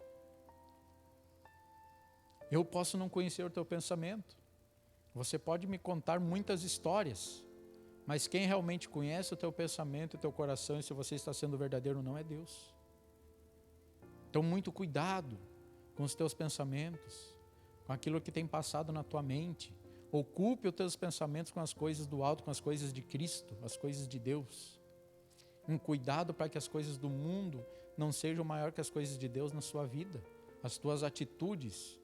Eu posso não conhecer o teu pensamento. Você pode me contar muitas histórias, mas quem realmente conhece o teu pensamento, o teu coração, e se você está sendo verdadeiro ou não, é Deus. Então, muito cuidado com os teus pensamentos, com aquilo que tem passado na tua mente. Ocupe os teus pensamentos com as coisas do alto, com as coisas de Cristo, as coisas de Deus. Um cuidado para que as coisas do mundo não sejam maior que as coisas de Deus na sua vida. As tuas atitudes,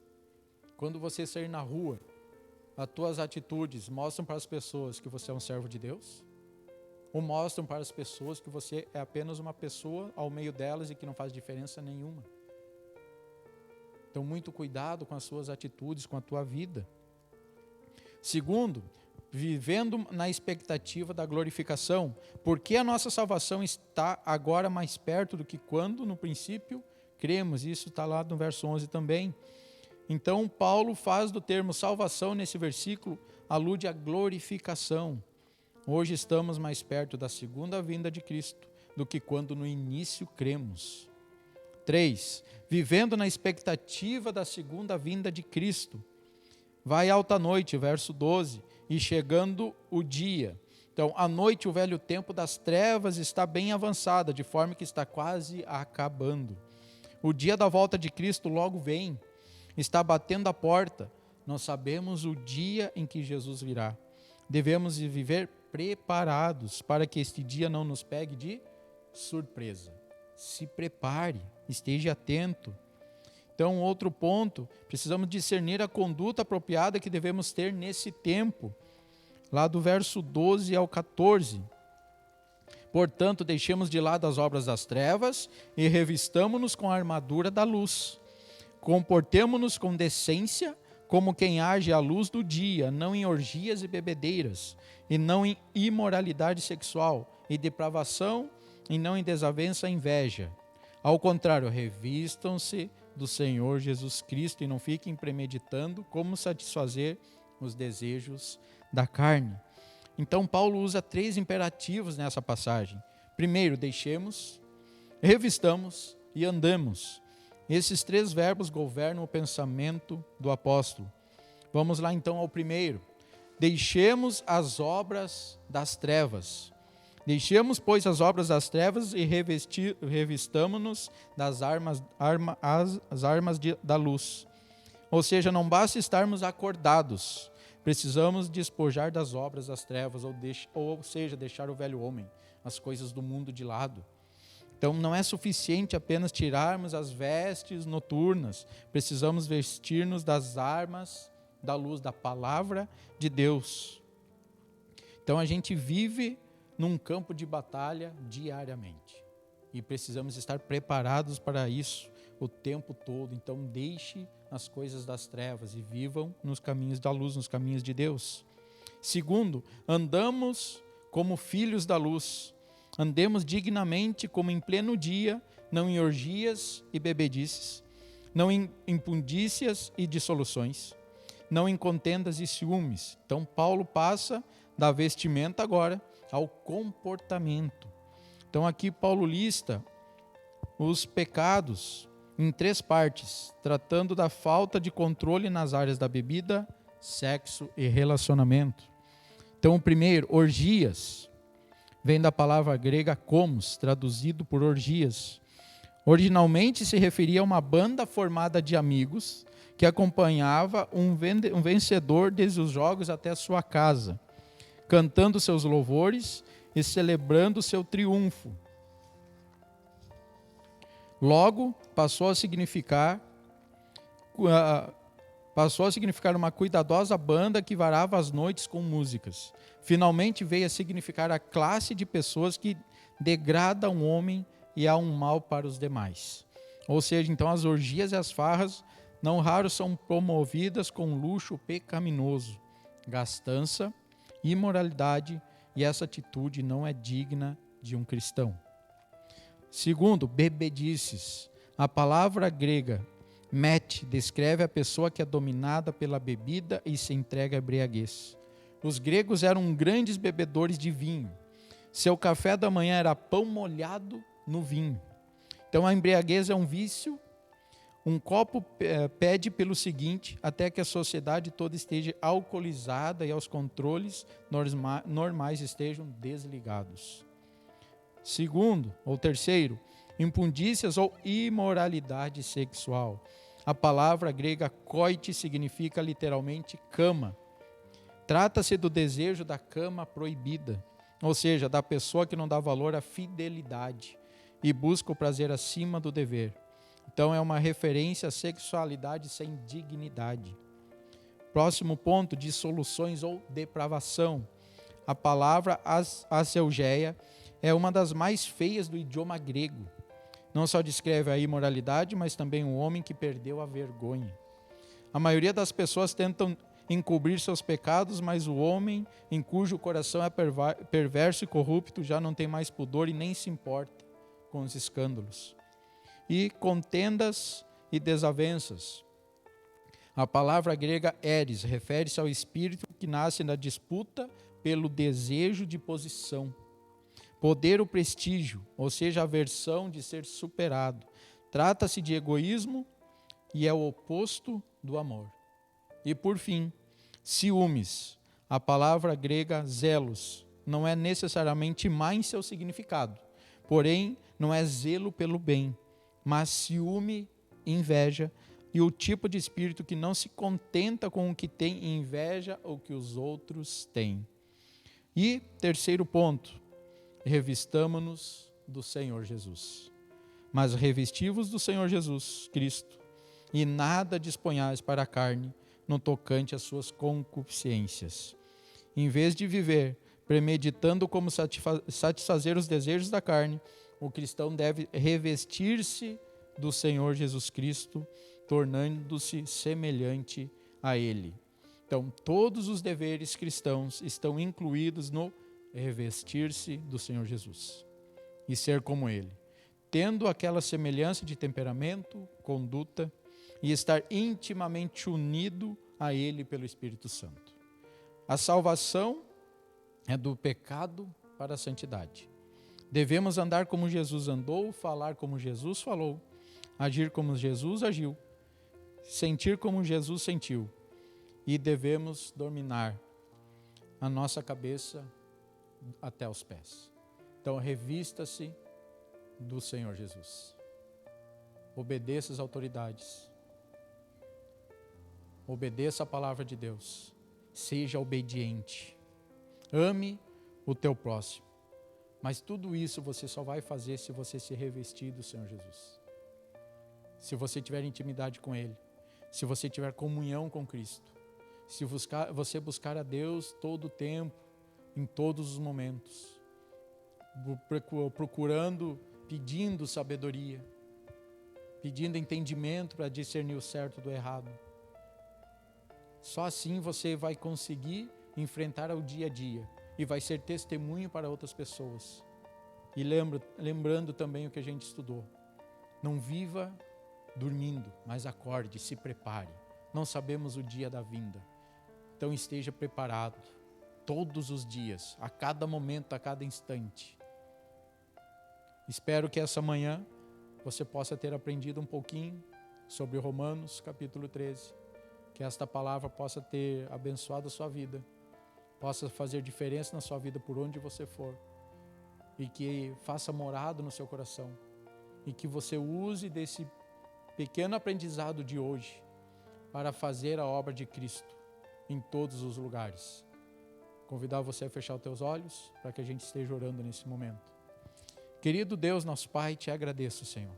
quando você sair na rua, as tuas atitudes mostram para as pessoas que você é um servo de Deus? Ou mostram para as pessoas que você é apenas uma pessoa ao meio delas e que não faz diferença nenhuma? Então, muito cuidado com as suas atitudes, com a tua vida. Segundo, vivendo na expectativa da glorificação, porque a nossa salvação está agora mais perto do que quando, no princípio, cremos. Isso está lá no verso 11 também. Então, Paulo faz do termo salvação nesse versículo, alude à glorificação. Hoje estamos mais perto da segunda vinda de Cristo do que quando no início cremos. 3. Vivendo na expectativa da segunda vinda de Cristo. Vai alta noite, verso 12, e chegando o dia. Então, à noite o velho tempo das trevas está bem avançada, de forma que está quase acabando. O dia da volta de Cristo logo vem. Está batendo a porta. Não sabemos o dia em que Jesus virá. Devemos viver preparados para que este dia não nos pegue de surpresa. Se prepare, esteja atento. Então, outro ponto, precisamos discernir a conduta apropriada que devemos ter nesse tempo. Lá do verso 12 ao 14. Portanto, deixemos de lado as obras das trevas e revistamo-nos com a armadura da luz. Comportemo-nos com decência, como quem age à luz do dia, não em orgias e bebedeiras, e não em imoralidade sexual, e depravação, e não em desavença e inveja. Ao contrário, revistam-se do Senhor Jesus Cristo e não fiquem premeditando como satisfazer os desejos da carne. Então, Paulo usa 3 imperativos nessa passagem. Primeiro, deixemos, revistamos e andamos. Esses 3 verbos governam o pensamento do apóstolo. Vamos lá então ao primeiro. Deixemos as obras das trevas. Deixemos, pois, as obras das trevas e revistamo-nos das armas da luz. Ou seja, não basta estarmos acordados. Precisamos despojar das obras das trevas, ou seja, deixar o velho homem, as coisas do mundo de lado. Então, não é suficiente apenas tirarmos as vestes noturnas. Precisamos vestir-nos das armas da luz, da palavra de Deus. Então, a gente vive num campo de batalha diariamente. E precisamos estar preparados para isso o tempo todo. Então, deixe as coisas das trevas e vivam nos caminhos da luz, nos caminhos de Deus. Segundo, andamos como filhos da luz. Andemos dignamente como em pleno dia, não em orgias e bebedices, não em impundícias e dissoluções, não em contendas e ciúmes. Então, Paulo passa da vestimenta agora ao comportamento. Então, aqui Paulo lista os pecados em 3 partes, tratando da falta de controle nas áreas da bebida, sexo e relacionamento. Então, o primeiro, orgias. Vem da palavra grega komos, traduzido por orgias. Originalmente se referia a uma banda formada de amigos que acompanhava um vencedor desde os jogos até a sua casa, cantando seus louvores e celebrando seu triunfo. Logo, passou a significar uma cuidadosa banda que varava as noites com músicas. Finalmente veio a significar a classe de pessoas que degrada um homem e há um mal para os demais. Ou seja, então as orgias e as farras não raro são promovidas com luxo pecaminoso, gastança, imoralidade, e essa atitude não é digna de um cristão. Segundo, bebedices. A palavra grega met descreve a pessoa que é dominada pela bebida e se entrega à embriaguez. Os gregos eram grandes bebedores de vinho. Seu café da manhã era pão molhado no vinho. Então a embriaguez é um vício. Um copo pede pelo seguinte, até que a sociedade toda esteja alcoolizada e os controles normais estejam desligados. Segundo, ou terceiro, impundícias ou imoralidade sexual. A palavra grega koite significa literalmente cama. Trata-se do desejo da cama proibida, ou seja, da pessoa que não dá valor à fidelidade e busca o prazer acima do dever. Então é uma referência à sexualidade sem dignidade. Próximo ponto, dissoluções ou depravação. A palavra aseugeia é uma das mais feias do idioma grego. Não só descreve a imoralidade, mas também um homem que perdeu a vergonha. A maioria das pessoas tentam encobrir seus pecados, mas o homem em cujo coração é perverso e corrupto já não tem mais pudor e nem se importa com os escândalos. E contendas e desavenças. A palavra grega eris refere-se ao espírito que nasce na disputa pelo desejo de posição, poder ou prestígio, ou seja, a aversão de ser superado. Trata-se de egoísmo e é o oposto do amor. E por fim, ciúmes. A palavra grega zelos não é necessariamente má em seu significado, porém não é zelo pelo bem, mas ciúme, inveja e o tipo de espírito que não se contenta com o que tem e inveja o que os outros têm. E terceiro ponto, revistamo-nos do Senhor Jesus. Mas revesti-vos do Senhor Jesus Cristo, e nada disponhais para a carne no tocante às suas concupiscências. Em vez de viver premeditando como satisfazer os desejos da carne, o cristão deve revestir-se do Senhor Jesus Cristo, tornando-se semelhante a Ele. Então, todos os deveres cristãos estão incluídos no revestir-se do Senhor Jesus e ser como Ele, tendo aquela semelhança de temperamento, conduta e estar intimamente unido a Ele pelo Espírito Santo. A salvação é do pecado para a santidade. Devemos andar como Jesus andou, falar como Jesus falou, agir como Jesus agiu, sentir como Jesus sentiu. E devemos dominar a nossa cabeça até os pés. Então, revista-se do Senhor Jesus. Obedeça às autoridades. Obedeça a palavra de Deus. Seja obediente. Ame o teu próximo. Mas tudo isso você só vai fazer se você se revestir do Senhor Jesus. Se você tiver intimidade com Ele. Se você tiver comunhão com Cristo. Se você buscar a Deus todo o tempo, em todos os momentos. Procurando, pedindo sabedoria. Pedindo entendimento para discernir o certo do errado. Só assim você vai conseguir enfrentar o dia a dia. E vai ser testemunho para outras pessoas. E lembrando também o que a gente estudou. Não viva dormindo, mas acorde, se prepare. Não sabemos o dia da vinda. Então esteja preparado. Todos os dias, a cada momento, a cada instante. Espero que essa manhã você possa ter aprendido um pouquinho sobre Romanos capítulo 13. Que esta palavra possa ter abençoado a sua vida. Possa fazer diferença na sua vida por onde você for. E que faça morada no seu coração. E que você use desse pequeno aprendizado de hoje para fazer a obra de Cristo em todos os lugares. Convidar você a fechar os teus olhos para que a gente esteja orando nesse momento. Querido Deus, nosso Pai, te agradeço, Senhor,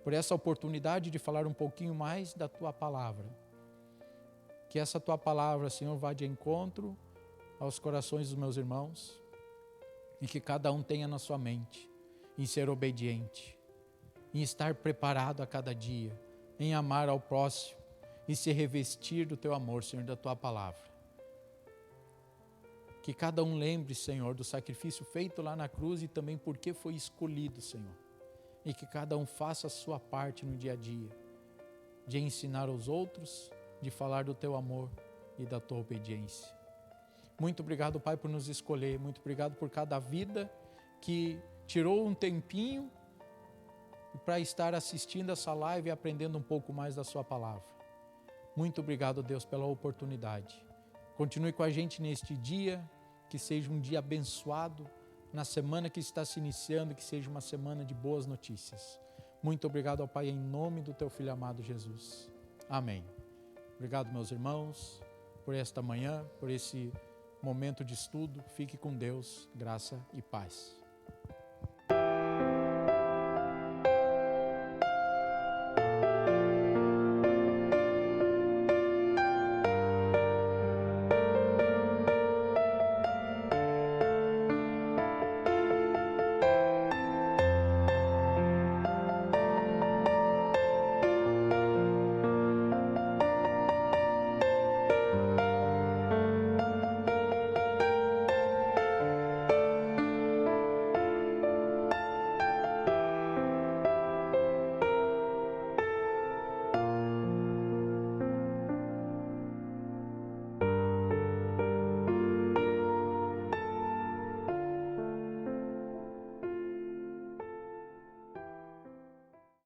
por essa oportunidade de falar um pouquinho mais da Tua Palavra. Que essa Tua Palavra, Senhor, vá de encontro aos corações dos meus irmãos e que cada um tenha na sua mente em ser obediente, em estar preparado a cada dia, em amar ao próximo e se revestir do Teu amor, Senhor, da Tua Palavra. Que cada um lembre, Senhor, do sacrifício feito lá na cruz e também por que foi escolhido, Senhor. E que cada um faça a sua parte no dia a dia, de ensinar aos outros, de falar do Teu amor e da Tua obediência. Muito obrigado, Pai, por nos escolher. Muito obrigado por cada vida que tirou um tempinho para estar assistindo essa live e aprendendo um pouco mais da Sua Palavra. Muito obrigado, Deus, pela oportunidade. Continue com a gente neste dia, que seja um dia abençoado, na semana que está se iniciando, que seja uma semana de boas notícias. Muito obrigado ao Pai, em nome do Teu Filho amado Jesus. Amém. Obrigado, meus irmãos, por esta manhã, por esse momento de estudo. Fique com Deus, graça e paz.